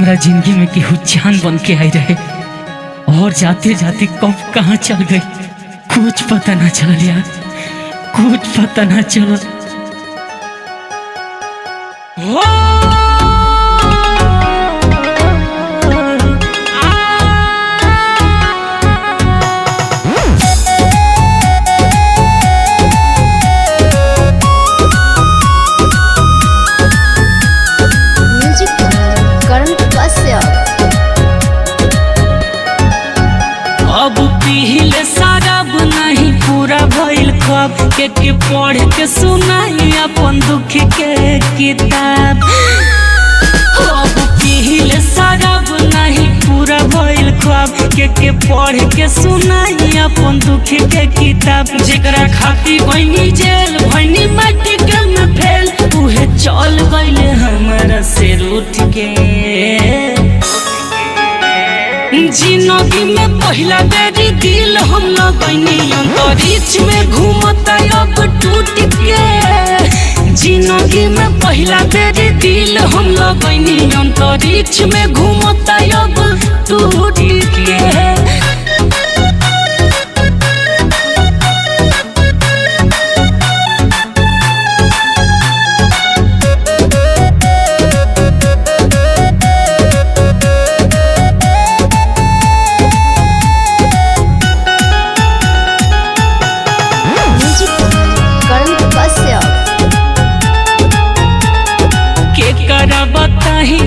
हमारा जिंदगी में केहू जान बन के आई रहे और जाते जाते कब कहाँ चल गई कुछ पता ना चल यार, कुछ पता ना चल। अब पीले शराब नहीं पूरा भइल ख्वाब के पढ़ के सुनाई अपन दुख के किताब। अब पीले शराब नहीं पूरा भइल ख्वाब के पढ़ के सुनाई अपन दुख के किताब। जेकरा खातिर बनी जेल भनी मेडिकल में फेल उहे चल गइले हमारा से रूठ के। जिंदगी में पहला बेरी दिल हम लगनी अंतरिक्ष में घूमता अब टूट के। जिंदगी में पहला बेरी दिल हम लगनी अंतरिक्ष में घूमता अब टूट के।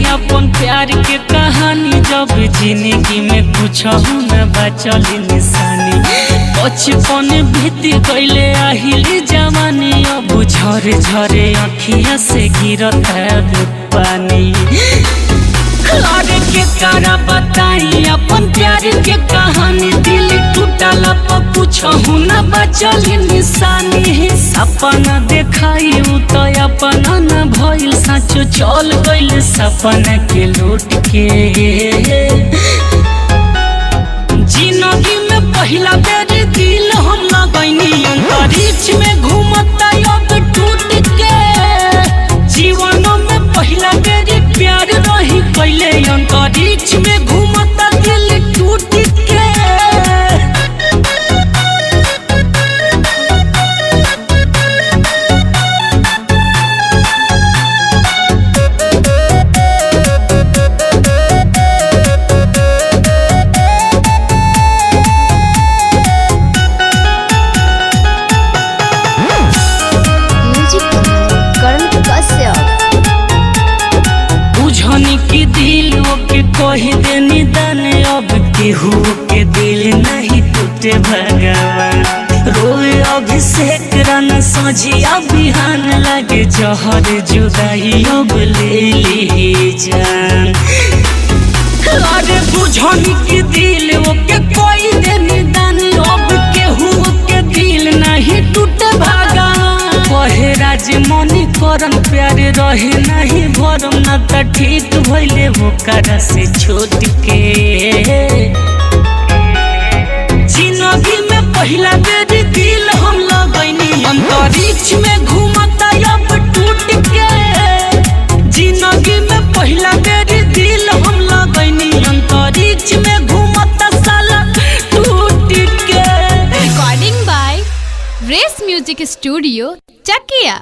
अपन प्यार के कहानी जब जिंदगी में कुछ न बचल निशानी। बचपन बीत गइले आहिली जवानी अब झरे झरे अखिया से गिरता पानी। अरे के करा बताई अपन प्यार के कहानी दिल टूटल पर कुछ न बचल निशानी। सपना देखाई तो अपना न भइल सचो चल गइल सपना के लूट के। जिंदगी में पहला बेर दिल हम लगनी अंतरिक्ष में घूमता अब टूट के। जीवनों में पहला बेर प्यार रही पहले अंतरिक्ष में घूमता दिल टूट के। की दिल के कही दे निदान अब केहू के दिल नहीं टूटे भगवान। रोए अभिषेक रन सजिया बिहान लगे जहर जुदाई अब ले ली जान। अरे बुझनी की दिल के कोई दे निदान अब केहू के दिल नहीं टूटे भगवान। कहे राजमणि करन प्यार रहे नहीं भरम न त ठीक भइले ओकरा से छोट के। जिंदगी में पहला बेर दिल हम लगनी अंतरिक्ष में घूमता अब टूट के। जिंदगी में पहला बेर दिल हम लगनी अंतरिक्ष में घूमता साला टूट के। Recording by race music studio Chakiya.